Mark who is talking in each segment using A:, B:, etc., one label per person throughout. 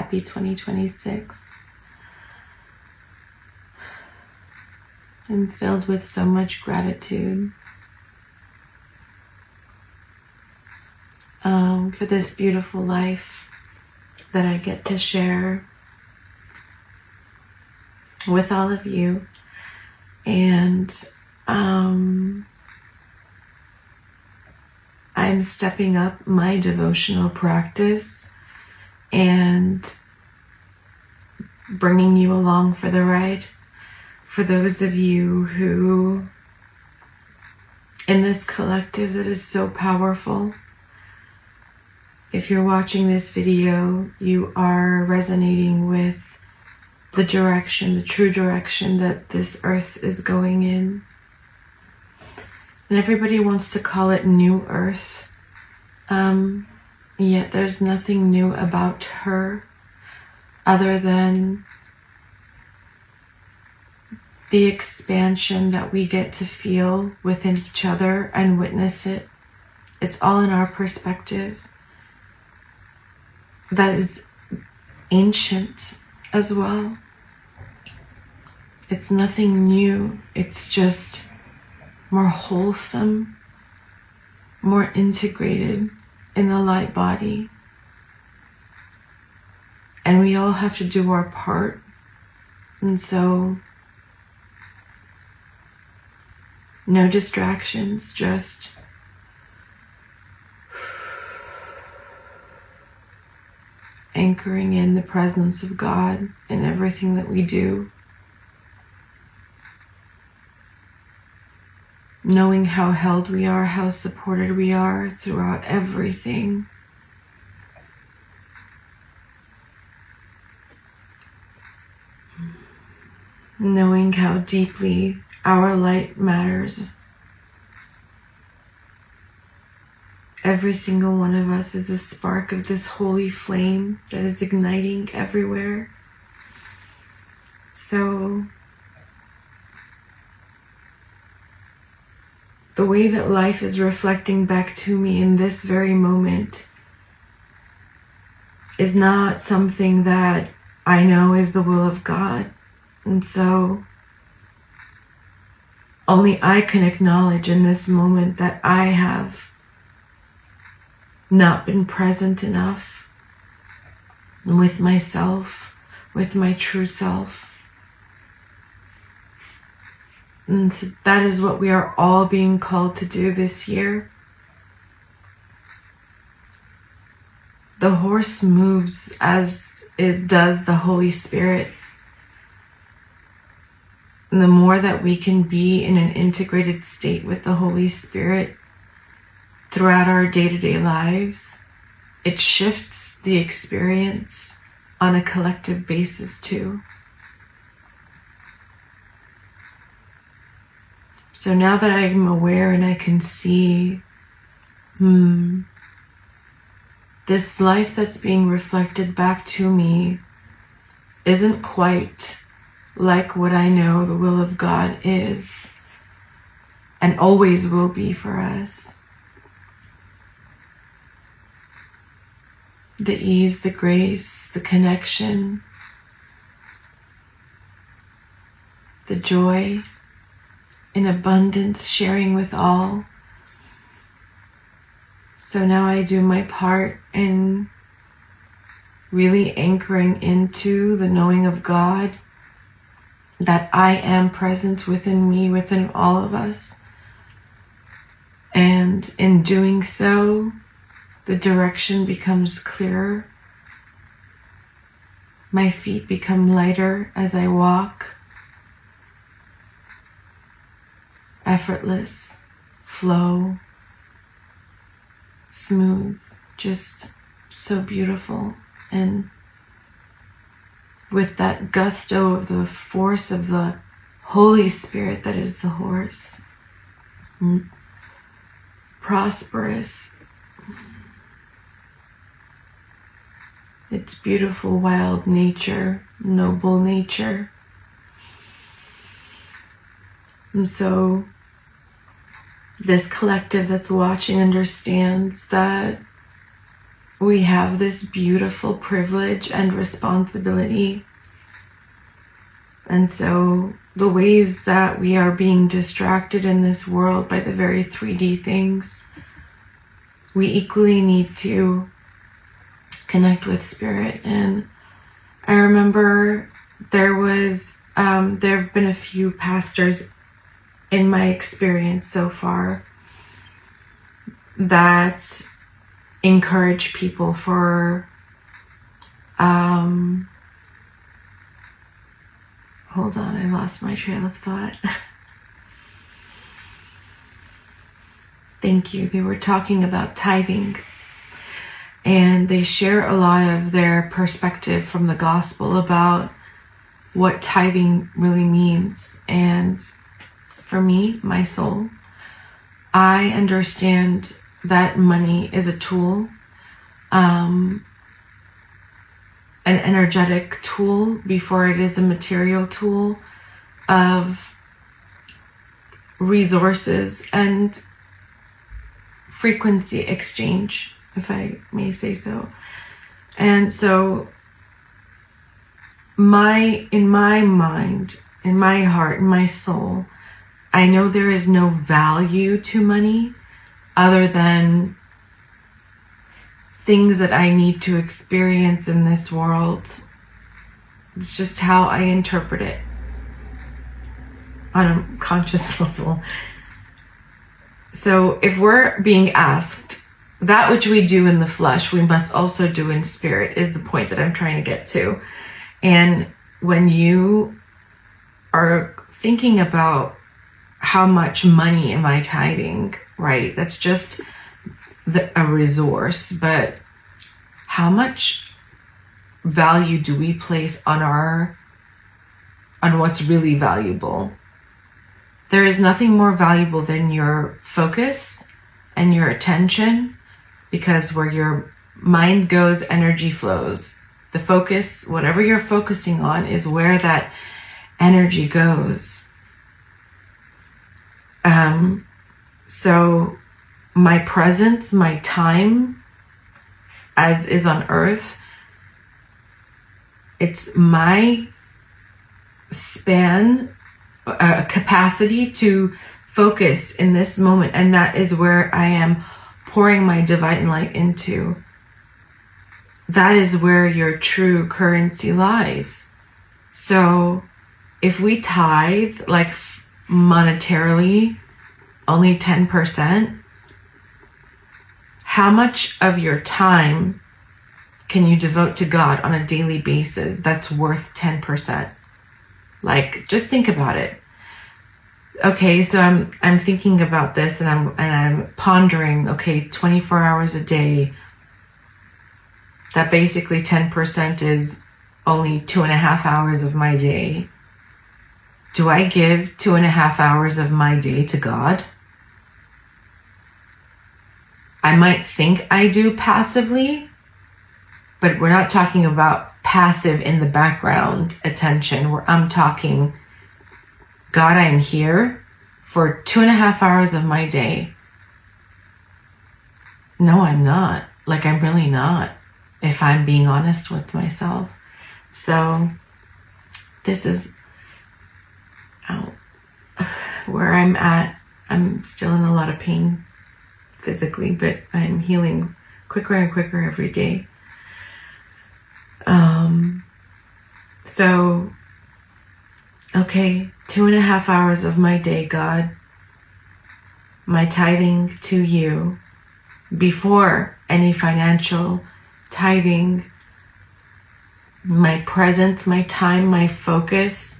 A: happy 2026. I'm filled with so much gratitude for this beautiful life that I get to share with all of you. And I'm stepping up my devotional practice and bringing you along for the ride. For those of you who, in this collective that is so powerful, if you're watching this video, you are resonating with the direction, the true direction that this earth is going in. And everybody wants to call it New Earth, yet there's nothing new about her other than the expansion that we get to feel within each other and witness it. It's all in our perspective. That is ancient as well. It's nothing new. It's just more wholesome, more integrated in the light body. And we all have to do our part. And so, no distractions, just anchoring in the presence of God in everything that we do. Knowing how held we are, how supported we are throughout everything. Knowing how deeply our light matters. Every single one of us is a spark of this holy flame that is igniting everywhere. So, the way that life is reflecting back to me in this very moment is not something that I know is the will of God. And so, only I can acknowledge in this moment that I have not been present enough with myself, with my true self. And so that is what we are all being called to do this year. The horse moves as it does the Holy Spirit. And the more that we can be in an integrated state with the Holy Spirit throughout our day-to-day lives, it shifts the experience on a collective basis too. So now that I'm aware and I can see, this life that's being reflected back to me isn't quite like what I know the will of God is and always will be for us. The ease, the grace, the connection, the joy in abundance, sharing with all. So now I do my part in really anchoring into the knowing of God, that I am present within me, within all of us. And in doing so, the direction becomes clearer. My feet become lighter as I walk. Effortless, flow, smooth, just so beautiful. And with that gusto of the force of the Holy Spirit that is the horse. Prosperous. It's beautiful, wild nature, noble nature. And so this collective that's watching understands that we have this beautiful privilege and responsibility. And so the ways that we are being distracted in this world by the very 3D things, we equally need to connect with spirit. And I remember there have been a few pastors in my experience so far that encourage people for hold on, I lost my trail of thought. Thank you. They were talking about tithing, and they share a lot of their perspective from the gospel about what tithing really means. And for me, my soul, I understand that money is a tool, an energetic tool before it is a material tool of resources and frequency exchange, if I may say so. And so in my mind, in my heart, in my soul, I know there is no value to money other than things that I need to experience in this world. It's just how I interpret it on a conscious level. So if we're being asked, that which we do in the flesh, we must also do in spirit, is the point that I'm trying to get to. And when you are thinking about how much money am I tithing, right? That's just a resource, but how much value do we place on what's really valuable? There is nothing more valuable than your focus and your attention, because where your mind goes, energy flows. The focus, whatever you're focusing on, is where that energy goes. So my presence, my time as is on earth, it's my span, capacity to focus in this moment. And that is where I am pouring my divine light into. That is where your true currency lies. So if we tithe, like monetarily, only 10%, how much of your time can you devote to God on a daily basis that's worth 10%? Like, just think about it. Okay, so I'm thinking about this, and I'm pondering, okay, 24 hours a day, that basically 10% is only 2.5 hours of my day. Do I give 2.5 hours of my day to God? I might think I do passively, but we're not talking about passive in the background attention, where I'm talking, God, I am here for 2.5 hours of my day. No, I'm not. Like, I'm really not, if I'm being honest with myself. So this is where I'm at. I'm still in a lot of pain physically, but I'm healing quicker and quicker every day. So, okay, 2.5 hours of my day, God, my tithing to you, before any financial tithing, my presence, my time, my focus,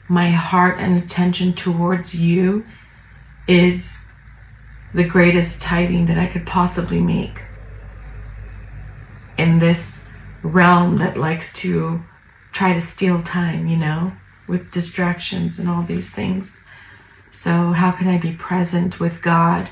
A: my heart and attention towards you is the greatest tithing that I could possibly make in this realm that likes to try to steal time, with distractions and all these things. So how can I be present with God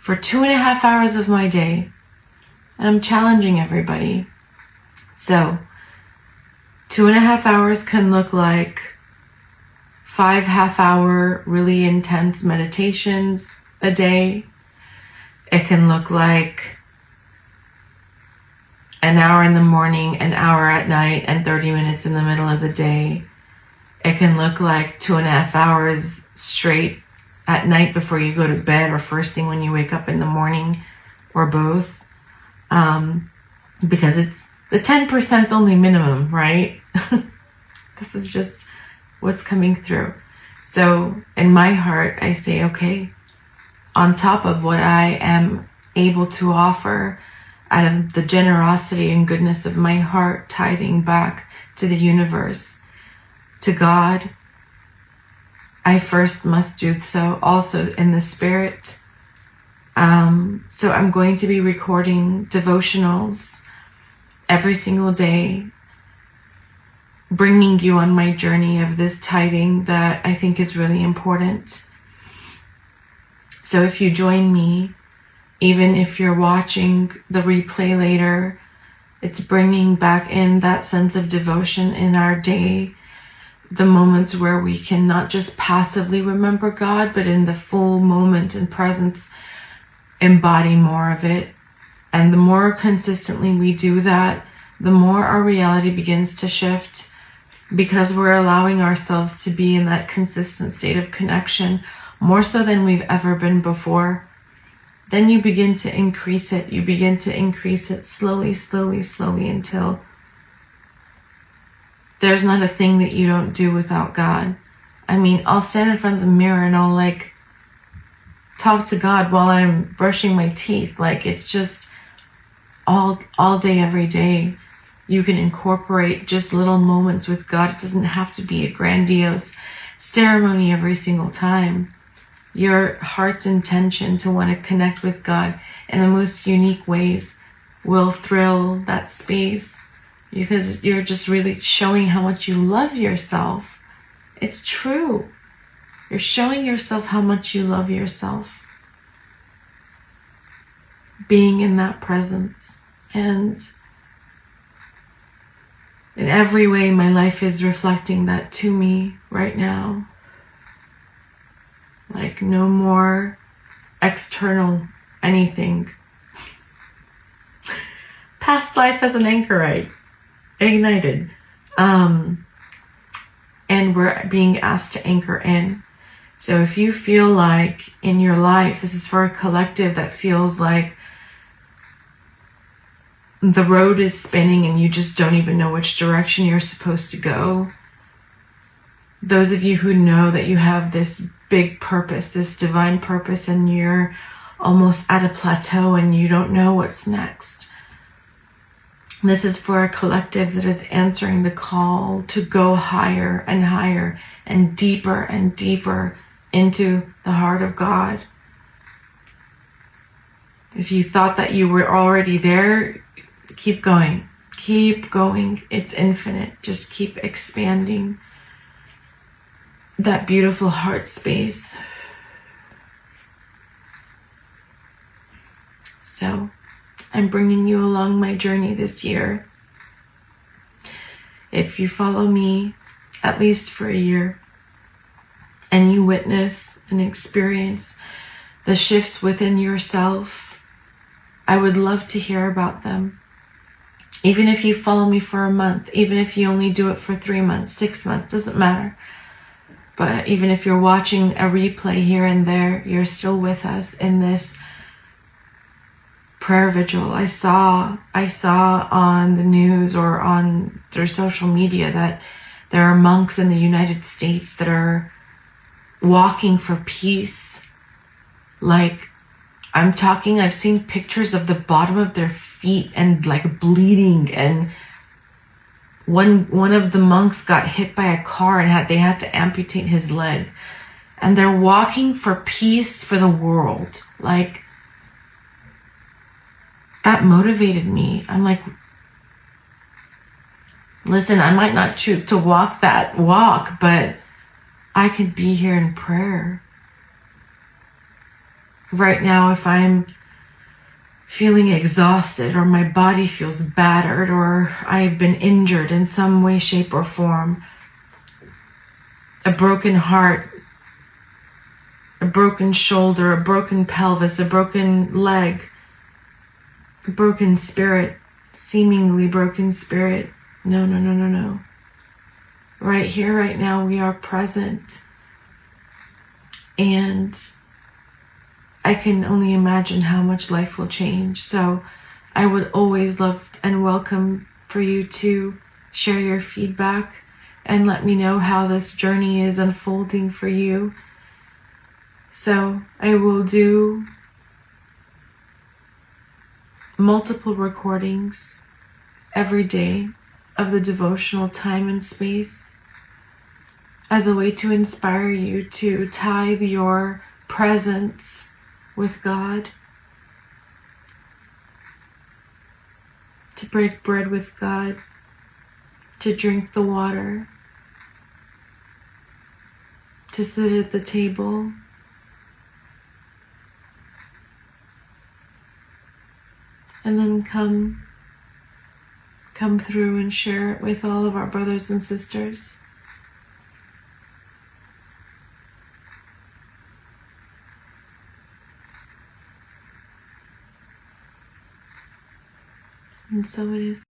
A: for 2.5 hours of my day? And I'm challenging everybody. So 2.5 hours can look like 5 half-hour really intense meditations a day. It can look like an hour in the morning, an hour at night, and 30 minutes in the middle of the day. It can look like 2.5 hours straight at night before you go to bed, or first thing when you wake up in the morning, or both. Because it's the 10% only minimum, right? This is just what's coming through. So in my heart, I say, okay, on top of what I am able to offer out of the generosity and goodness of my heart, tithing back to the universe, to God, I first must do so also in the spirit. So I'm going to be recording devotionals every single day, bringing you on my journey of this tithing that I think is really important. So if you join me, even if you're watching the replay later, it's bringing back in that sense of devotion in our day, the moments where we can not just passively remember God, but in the full moment and presence, embody more of it. And the more consistently we do that, the more our reality begins to shift, because we're allowing ourselves to be in that consistent state of connection, more so than we've ever been before. Then you begin to increase it. You begin to increase it slowly, slowly, slowly, until there's not a thing that you don't do without God. I mean, I'll stand in front of the mirror and I'll like talk to God while I'm brushing my teeth. Like, it's just all day, every day. You can incorporate just little moments with God. It doesn't have to be a grandiose ceremony every single time. Your heart's intention to want to connect with God in the most unique ways will thrill that space, because you're just really showing how much you love yourself. It's true. You're showing yourself how much you love yourself. Being in that presence. And in every way, my life is reflecting that to me right now. Like, no more external anything. Past life as an anchorite. Ignited. And we're being asked to anchor in. So if you feel like in your life, this is for a collective that feels like the road is spinning and you just don't even know which direction you're supposed to go. Those of you who know that you have this big purpose, this divine purpose, and you're almost at a plateau and you don't know what's next. This is for a collective that is answering the call to go higher and higher and deeper into the heart of God. If you thought that you were already there, keep going. Keep going. It's infinite. Just keep expanding that beautiful heart space. So I'm bringing you along my journey this year. If you follow me at least for a year and you witness and experience the shifts within yourself, I would love to hear about them. Even if you follow me for a month, even if you only do it for 3 months, 6 months, doesn't matter. But even if you're watching a replay here and there, you're still with us in this prayer vigil. I saw on the news or through social media that there are monks in the United States that are walking for peace. Like, I've seen pictures of the bottom of their feet and like bleeding, and one of the monks got hit by a car and they had to amputate his leg, and they're walking for peace for the world. Like, that motivated me. I'm like, listen, I might not choose to walk that walk, but I could be here in prayer. Right now, if I'm feeling exhausted, or my body feels battered, or I've been injured in some way, shape, or form, a broken heart, a broken shoulder, a broken pelvis, a broken leg, a broken spirit, seemingly broken spirit. No, no, no, no, no. Right here, right now, we are present. And I can only imagine how much life will change. So I would always love and welcome for you to share your feedback and let me know how this journey is unfolding for you. So I will do multiple recordings every day of the devotional time and space as a way to inspire you to tithe your presence with God, to break bread with God, to drink the water, to sit at the table, and then come through and share it with all of our brothers and sisters. And so it is.